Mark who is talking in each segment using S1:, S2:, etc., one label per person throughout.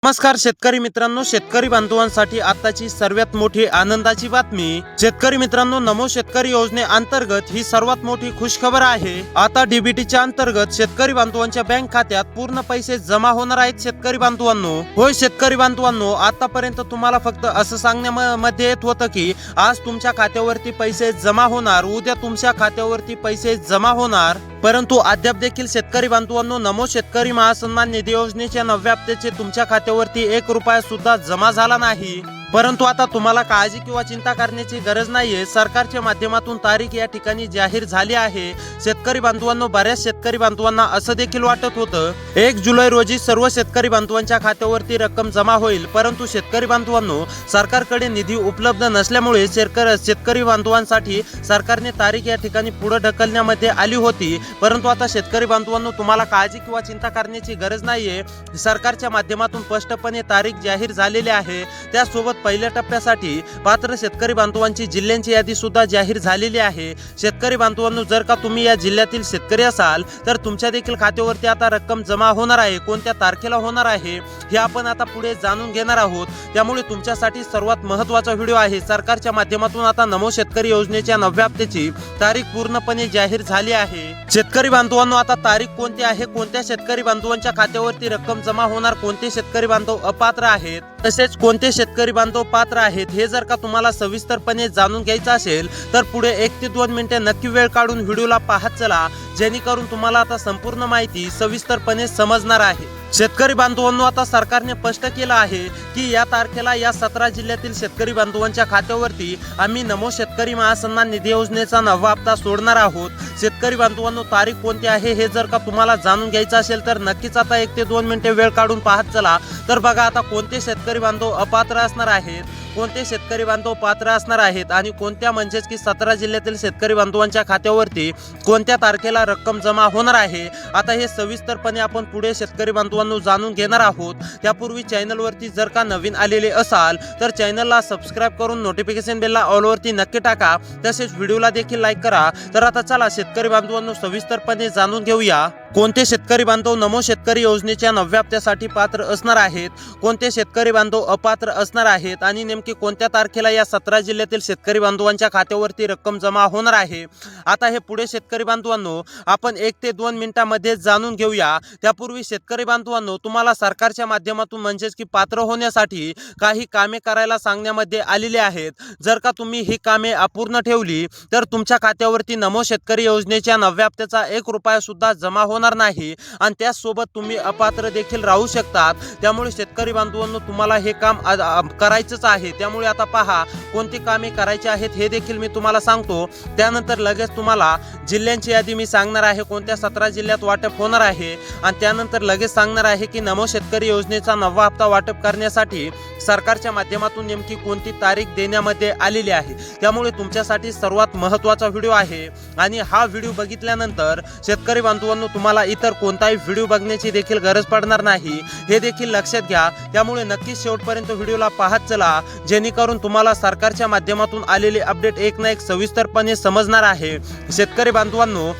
S1: नमस्कार शेतकरी मित्रांनो, शेतकरी बांधवांसाठी आताची सर्वात मोठी आनंदाची बातमी। शेतकरी मित्रांनो, नमो शेतकरी योजनेअंतर्गत ही सर्वात मोठी खुशखबर आहे। आता डीबीटीच्या अंतर्गत शेतकरी बांधवांच्या बँक खात्यात पूर्ण पैसे जमा होणार आहेत। शेतकरी बांधवांनो, होय शेतकरी बांधवांनो, आतापर्यंत तुम्हाला फक्त असं सांगण्यामध्ये येत होतं की आज तुमच्या खात्यावरती पैसे जमा होणार, उद्या तुमच्या खात्यावरती पैसे जमा होणार, परंतु अद्याप देखील शेतकरी बांधवांनो नमो शेतकरी महासन्मान निधी योजनेच्या 9व्या हप्त्याचे तुमच्या खात्यावरती 1 रुपया सुद्धा जमा झाला नाही। परंतु आता तुम्हाला काळजी किंवा चिंता करण्याची गरज नाहीये। सरकारच्या माध्यमातून तारीख या ठिकाणी जाहीर झाली आहे। शेतकरी बांधवांनो, बऱ्याच शेतकरी बांधवांना असं देखील वाटत होतं 1 जुलै रोजी सर्व शेतकरी बांधवांच्या खात्यावरती रक्कम जमा होईल, परंतु शेतकरी बांधवांनो सरकारकडे निधी उपलब्ध नसल्यामुळे शेतकरी बांधवांसाठी सरकारने तारीख या ठिकाणी पुढे ढकलण्यामध्ये आली होती। परंतु आता शेतकरी बांधवांनो तुम्हाला काळजी किंवा चिंता करण्याची गरज नाहीये। सरकारच्या माध्यमातून स्पष्टपणे तारीख जाहीर झालेली आहे। त्यासोबत पहिल्या टप्प्यासाठी पात्र शेतकरी बांधवांची जिल्ह्यांची यादी सुद्धा जाहीर झालेली आहे। शेतकरी बांधवांनो, जर का तुम्ही या जिल्ह्यातील शेतकरी असाल तर तुमच्या देखील खात्यावरती आता रक्कम जमा होणार आहे। कोणत्या तारखेला होणार आहे हे आपण आता पुढे जाणून घेणार आहोत। त्यामुळे तुमच्यासाठी सर्वात महत्त्वाचा व्हिडिओ आहे। सरकारच्या माध्यमातून आता नमो शेतकरी योजनेच्या 9व्या हप्त्याची तारीख पूर्णपणे जाहीर झाली आहे। शेतकरी बांधवांनो, आता तारीख कोणती आहे, कोणत्या शेतकरी बांधवांच्या खात्यावरती रक्कम जमा होणार, कोणते शेतकरी बांधव अपात्र आहेत, तसेच कोणते शेतकरी बांधव पात्र आहेत, हे जर का तुम्हाला सविस्तरपणे जाणून घ्यायचं असेल तर पुढे 1 ते 2 मिनिटे नक्की वेळ काढून व्हिडिओला पाहत चला, जेणेकरून तुम्हाला आता संपूर्ण माहिती सविस्तरपणे समजणार आहे। शेतकरी बांधवांनो, आता सरकारने स्पष्ट केलं आहे की या तारखेला या 17 जिल्ह्यातील शेतकरी बांधवांच्या खात्यावरती आम्ही नमो शेतकरी महासन्मान निधी योजनेचा 9वा हप्ता सोडणार आहोत। शेतकरी बांधवांनो, तारीख कोणती आहे हे जर का तुम्हाला जाणून घ्यायचं असेल तर नक्कीच आता 1 ते 2 मिनिटे वेळ काढून पाहत चला। तर बघा, आता कोणते शेतकरी बांधव अपात्र असणार आहेत, कोणते शेतकरी बांधव पात्र असणार आहेत आणि कोणत्या म्हणजेच की 17 जिल्ह्यातील शेतकरी बांधवांच्या खात्यावरती कोणत्या तारखेला रक्कम जमा होणार आहे, आता हे सविस्तरपणे आपण पुढे शेतकरी बांधवांनो जाणून घेणार आहोत। त्यापूर्वी चॅनलवरती जर का नवीन आलेले असाल तर चॅनलला सबस्क्राईब करून नोटिफिकेशन बेलला ऑलवरती नक्की टाका, तसेच व्हिडिओला देखील लाईक करा। तर आता चला शेतकरी बांधवांनो सविस्तरपणे जाणून घेऊया कोणते शेतकरी बांधव नमो शेतकरी योजनेच्या 9व्या हप्त्यासाठी पात्र असणार आहेत, कोणते शेतकरी बांधव अपात्र असणार आहेत आणि नेमकी कोणत्या तारखेला या 17 जिल्ह्यातील शेतकरी बांधवांच्या खात्यावरती रक्कम जमा होणार आहे। आता हे पुढे शेतकरी बांधवांनो आपण 1 ते 2 मिनिटांमध्ये जाणून घेऊया। त्यापूर्वी शेतकरी बांधवांनो, तुम्हाला सरकारच्या माध्यमातून म्हणजेच की पात्र होण्यासाठी काही कामे करायला सांगण्यामध्ये आलेली आहेत। जर का तुम्ही ही कामे अपूर्ण ठेवली तर तुमच्या खात्यावरती नमो शेतकरी योजनेच्या 9व्या हप्त्याचा 1 रुपया सुद्धा जमा होणार नाही आणि त्यासोबत तुम्ही अपात्र देखील राहू शकतात। त्यामुळे शेतकरी बांधवांनो तुम्हाला हे काम करायचंच आहे। त्यामुळे आता पहा कोणती कामे करायची आहेत हे देखील मी तुम्हाला सांगतो। त्यानंतर लगेच तुम्हाला जिल्ह्यांची यादी मी सांगणार आहे, कोणत्या 17 जिल्ह्यात वाटप होणार आहे आणि त्यानंतर लगेच सांगणार आहे की नमो शेतकरी योजनेचा 9वा हप्ता वाटप करण्यासाठी सरकारच्या माध्यमातून नेमकी कोणती तारीख देण्यामध्ये आलेली आहे। त्यामुळे तुमच्यासाठी सर्वात महत्त्वाचा व्हिडिओ आहे आणि हा व्हिडिओ बघितल्यानंतर शेतकरी बांधवांनो तुम्हाला इतर कोणताही व्हिडिओ बघण्याची देखील गरज पडणार नाही, हे देखील लक्षात घ्या। त्यामुळे नक्की शेवटपर्यंत व्हिडिओला पाहत चला, जेणेकरून तुम्हाला सरकारच्या माध्यमातून आलेले अपडेट एक ना एक सविस्तरपणे समजणार आहे। शेतकरी बांधवांनो,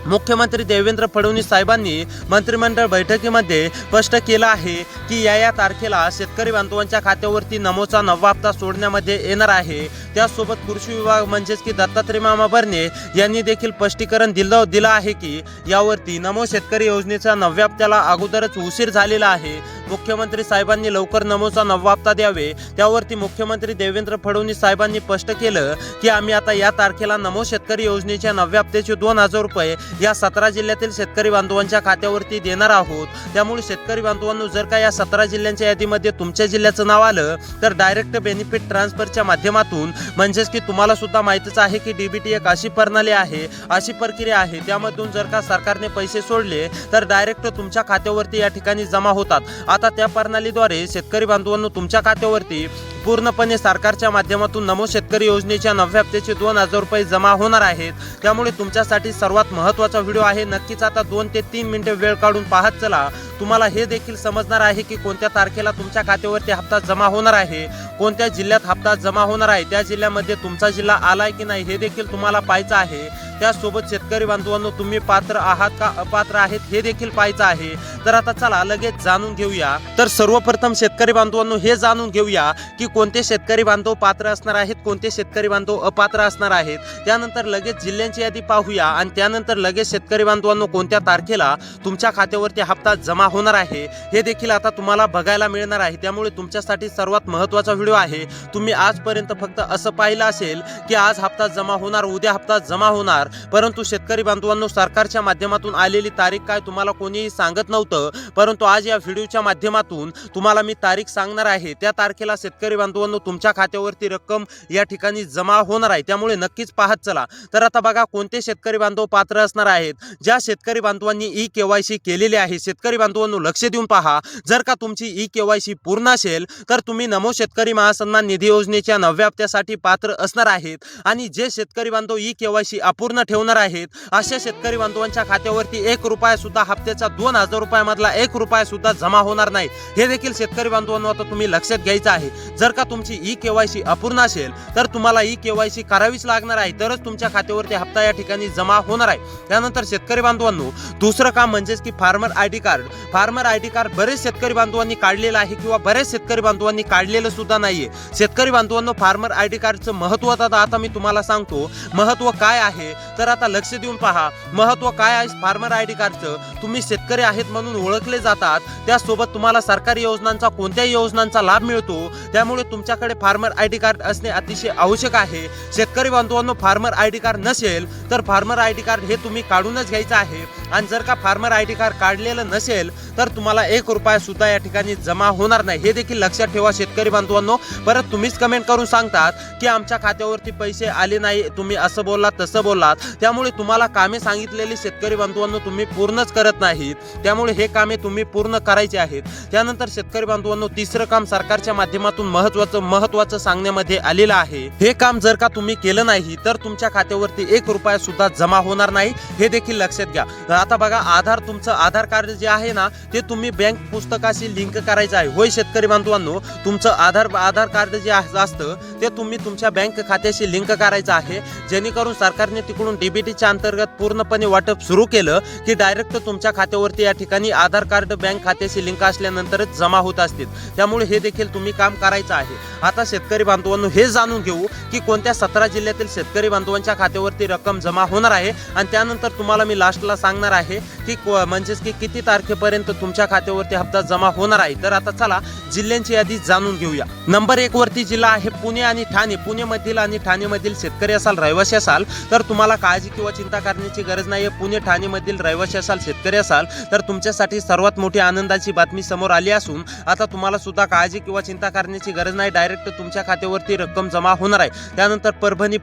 S1: मुख्यमंत्री देवेंद्र फडणवीस साहेबांनी मंत्रिमंडळ बैठकीमध्ये स्पष्ट केलं आहे की या तारखेला शेतकरी बांधवांच्या खात्यावरती नमोचा 9वा हप्ता सोडण्यामध्ये येणार आहे। त्यासोबत कृषी विभाग म्हणजेच की दत्तात्रय मामा भरणे यांनी देखील स्पष्टीकरण दिलं आहे की यावरती नमो शेतकरी योजनेच्या 9व्या हप्त्याला अगोदरच उशीर झालेला आहे। मुख्यमंत्री साहेबांनी लवकर नमोचा 9वा हप्ता द्यावे। त्यावरती मुख्यमंत्री देवेंद्र फडणवीस साहेबांनी स्पष्ट केलं की आम्ही आता या तारखेला नमो शेतकरी योजनेच्या 9व्या हप्त्याचे 2000 रुपये या 17 जिल्ह्यातील शेतकरी बांधवांच्या खात्यावरती देणार आहोत। त्यामुळे शेतकरी बांधवांनो, जर का या 17 जिल्ह्यांच्या यादीमध्ये तुमच्या जिल्ह्याचं नाव आलं तर डायरेक्ट बेनिफिट ट्रान्सफरच्या माध्यमातून म्हणजेच की तुम्हाला सुद्धा माहितीच आहे की डीबीटी एक अशी प्रणाली आहे, अशी प्रक्रिया आहे, त्यामधून जर का सरकारने पैसे सोडले तर डायरेक्ट तुमच्या खात्यावरती या ठिकाणी जमा होतात। आता त्या प्रणालीद्वारे शेतकरी बांधवांनो तुमच्या खात्यावरती पूर्णपणे सरकारच्या माध्यमातून नमो शेतकरी योजनेच्या 9व्या हप्त्याचे 2000 रुपये जमा होणार आहेत। त्यामुळे तुमच्यासाठी सर्वात महत्त्वाचा व्हिडिओ आहे। नक्कीच आता 2 ते 3 मिनिटे वेळ काढून पाहत चला, तुम्हाला हे देखील समजणार आहे की कोणत्या तारखेला तुमच्या खात्यावरती हप्ता जमा होणार आहे, कोणत्या जिल्ह्यात हप्ता जमा होणार आहे, त्या जिल्ह्यामध्ये तुमचा जिल्हा आलाय की नाही हे देखील तुम्हाला पाहायचं आहे। त्यासोबत शेतकरी बांधवांनो, तुम्ही पात्र आहात का अपात्र आहेत हे देखील पाहायचं आहे। तर आता चला लगेच जाणून घेऊया। तर सर्वप्रथम शेतकरी बांधवांनो हे जाणून घेऊया की कोणते शेतकरी बांधव पात्र असणार आहेत, कोणते शेतकरी बांधव अपात्र असणार आहेत। त्यानंतर लगेच जिल्ह्यांची यादी पाहूया आणि त्यानंतर लगेच शेतकरी बांधवांनो कोणत्या तारखेला तुमच्या खात्यावरती हप्ता जमा होणार आहे हे देखील आता तुम्हाला बघायला मिळणार आहे। त्यामुळे तुमच्यासाठी सर्वात महत्त्वाचा व्हिडिओ आहे। तुम्ही आजपर्यंत फक्त असं पाहिलं असेल की आज हप्ता जमा होणार, उद्या हप्ता जमा होणार, परंतु शेतकरी बांधवांनो सरकारच्या माध्यमातून आलेली तारीख काय तुम्हाला कोणीही सांगत नव्हतं। परंतु आज या व्हिडिओच्या माध्यमातून तुम्हाला मी तारीख सांगणार आहे। त्या तारखेला शेतकरी बांधवांनो तुमच्या खात्यावरती रक्कम या ठिकाणी जमा होणार आहे, त्यामुळे नक्कीच पाहत चला। तर आता बघा कोणते शेतकरी बांधव पात्र असणार आहेत। ज्या शेतकरी बांधवांनी ई-केवायसी केलेली आहे, शेतकरी बांधवांनो लक्ष देऊन पहा। जर का तुमची ई-केवायसी पूर्ण असेल तर तुम्ही नमो शेतकरी महासन्मान निधी योजनेच्या 9व्या हप्त्यासाठी पात्र असणार आहेत। आणि जे शेतकरी बांधव ई-केवायसी अपूर्ण ठेवणार आहेत अशा शेतकरी बांधवांच्या खात्यावरती 1 रुपया सुद्धा हप्त्याचा 2000 रुपयामधला 1 रुपया सुद्धा जमा होणार नाही, हे देखील शेतकरी बांधवांनो आता तुम्ही लक्षात घ्यायचं आहे। जर का तुमची ई-केवायसी अपूर्ण असेल तर तुम्हाला ई-केवायसी करावीच लागणार आहे, तरच तुमच्या खात्यावरती हप्ता या ठिकाणी जमा होणार आहे। त्यानंतर शेतकरी बांधवांनो दुसरं काम म्हणजेच की farmer ID card. Farmer ID card बरेच शेतकरी बांधवांनी काढलेलं आहे किंवा बरेच शेतकरी बांधवांनी काढलेलं सुद्धा नाहीये। शेतकरी बांधवांनो फार्मर आयडी कार्डचं महत्त्व आता मी तुम्हाला सांगतो। महत्त्व काय आहे तर आता लक्ष देऊन पहा। महत्त्व काय आहे फार्मर आयडी कार्डचं, तुम्ही शेतकरी आहेत म्हणून ओळखले जातात, त्यासोबत तुम्हाला सरकारी योजनांचा कोणत्याही योजनांचा लाभ मिळतो, त्यामुळे तुमच्याकडे फार्मर आयडी कार्ड असणे अतिशय आवश्यक आहे। शेतकरी बांधवांनो फार्मर आयडी कार्ड नसेल तर फार्मर आयडी कार्ड हे तुम्ही काढूनच घ्यायचं आहे। आणि जर का फार्मर आयडी कार्ड काढलेलं नसेल तर तुम्हाला 1 रुपया सुद्धा या ठिकाणी जमा होणार नाही, हे देखील लक्षात ठेवा शेतकरी बांधवांनो। परत तुम्हीच कमेंट करून सांगतात की आमच्या खात्यावरती पैसे आले नाही, तुम्ही असं बोललात तसं बोललात, त्यामुळे तुम्हाला कामे सांगितलेली शेतकरी बांधवांनो तुम्ही पूर्णच करत नाहीत, त्यामुळे हे कामे तुम्ही पूर्ण करायचे आहेत। त्यानंतर शेतकरी बांधवांनो तिसरं काम सरकारच्या माध्यमातून महत्त्वाचं सांगण्यामध्ये आलेलं आहे। हे काम जर का तुम्ही केलं नाही तर तुमच्या खात्यावरती 1 रुपया सुद्धा जमा होणार नाही, हे देखील लक्षात घ्या। आता बघा तुमचं आधार कार्ड जे आहे ना ते तुम्ही बँक पुस्तकाशी लिंक करायचं आहे। होय शेतकरी बांधवांनो, तुमचं आधार कार्ड जे असतं ते तुम्ही तुमच्या बँक खात्याशी लिंक करायचं आहे, जेणेकरून सरकारने तिकडून डीबीटीच्या अंतर्गत पूर्णपणे वाटप सुरू केलं की डायरेक्ट तुमच्या खात्यावरती या ठिकाणी आधार कार्ड बँक खात्याशी लिंक असल्यानंतरच जमा होत असतील, त्यामुळे हे देखील तुम्ही काम करायचं आहे। आता शेतकरी बांधवांनो हे जाणून घेऊ की कोणत्या 17 जिल्ह्यातील शेतकरी बांधवांच्या खात्यावरती रक्कम जमा होणार आहे आणि त्यानंतर तुम्हाला मी लास्टला सांगणार आहे की म्हणजेच की किती तारखेपर्यंत तुमच्या खात्यावरती हप्ता जमा होणार आहे। तर आता चला जिल्ह्यांची यादी जाणून घेऊया। नंबर 1 वरती जिल्हा आहे पुणे आणि ठाणे। पुणेमधील आणि ठाणेमधील शेतकरी असाल, रहिवासी असाल तर तुम्हाला काळजी किंवा चिंता करण्याची गरज नाहीये। पुणे ठाणेमधील रहिवासी असाल, शेतकरी असाल तर तुमच्यासाठी सर्वात मोठी आनंदाची बातमी समोर आली असून आता तुम्हाला सुद्धा काळजी किंवा चिंता करण्याची गरज नाही, डायरेक्ट तुमच्या खात्यावरती रक्कम जमा होणार आहे। त्यानंतर परभणी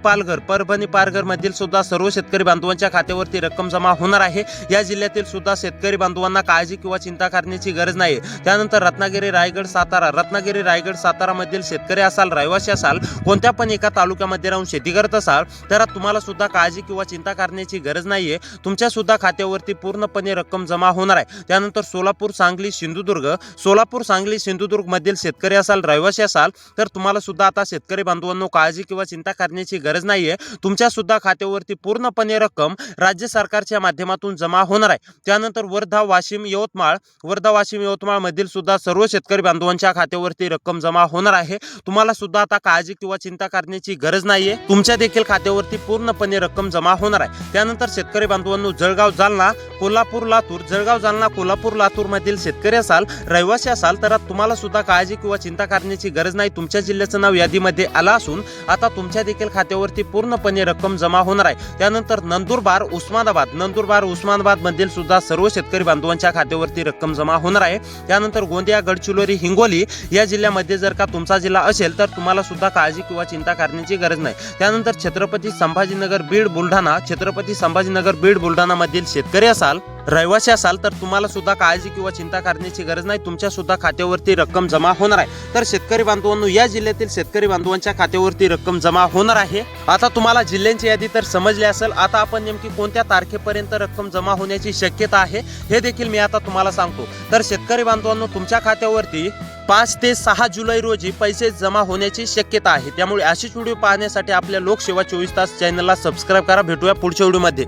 S1: पालघर मधील सुद्धा सर्व शेतकरी बांधवांच्या खात्यावरती रक्कम जमा होणार आहे। या जिल्ह्यातील सुद्धा शेतकरी बांधवांना काळजी किंवा चिंता करण्याची गरज नाही। त्यानंतर रत्नागिरी रायगड सातारा मधील शेतकरी असाल, रहिवासी असाल, कोणत्या पण एका तालुक्यामध्ये राहून शेती करत असाल तर तुम्हाला सुद्धा काळजी किंवा चिंता करण्याची गरज नाहीये, तुमच्या सुद्धा खात्यावरती पूर्णपणे रक्कम जमा होणार आहे। त्यानंतर सोलापूर सांगली सिंधुदुर्ग मधील शेतकरी असाल, रहिवासी असाल तर तुम्हाला सुद्धा आता शेतकरी बांधवांनो काळजी किंवा चिंता करण्याची गरज नाहीये, तुमच्या सुद्धा खात्यावरती पूर्णपणे रक्कम राज्य सरकारच्या माध्यमातून जमा होणार आहे। त्यानंतर वर्धा वाशिम यवतमाळ मधील सुद्धा सर्व शेतकरी बांधवांच्या खात्यावरती रक्कम जमा होणार आहे, तुम्हाला सुद्धा आता काळजी किंवा चिंता करण्याची गरज नाहीये, तुमच्या देखील खात्यावरती पूर्णपणे रक्कम जमा होणार आहे। त्यानंतर शेतकरी बांधवांनो जळगाव जालना कोल्हापूर लातूर मधील शेतकरी असाल, रहिवासी असाल तर तुम्हाला सुद्धा काळजी किंवा चिंता करण्याची गरज नाही, तुमच्या जिल्ह्याचं नाव यादीमध्ये आलं असून आता तुमच्या देखील खात्यावरती पूर्णपणे रक्कम जमा होणार आहे। त्यानंतर नंदुरबार उस्मानाबाद मधील सुद्धा सर्व शेतकरी बांधवांच्या खात्यावरती रक्कम जमा होणार आहे। त्यानंतर गोंदिया गडचिरोली हिंगोली या जिल्ह्यामध्ये जर का तुमचा जिल्हा असेल तर तुम्हाला सुद्धा काळजी किंवा चिंता करण्याची गरज नाही। त्यानंतर छत्रपती संभाजीनगर बीड बुलढाणा मधील शेतकरी असाल रहिवासी असाल तर तुम्हाला सुद्धा काळजी किंवा चिंता करण्याची गरज नाही, तुमच्या सुद्धा खात्यावरती रक्कम जमा होणार आहे। तर शेतकरी बांधवांनो, या जिल्ह्यातील शेतकरी बांधवांच्या खात्यावरती रक्कम जमा होणार आहे। आता तुम्हाला जिल्ह्यांची यादी तर समजली असेल, आता आपण नेमकी कोणत्या तारखेपर्यंत रक्कम जमा होण्याची शक्यता आहे हे देखील मी आता तुम्हाला सांगतो। तर शेतकरी बांधवांनो, तुमच्या खात्यावरती 5 ते 6 जुलै रोजी पैसे जमा होण्याची शक्यता आहे। त्यामुळे अशीच व्हिडिओ पाहण्यासाठी आपल्या लोकसेवा 24 तास चॅनलला सबस्क्राईब करा। भेटूया पुढच्या व्हिडिओमध्ये।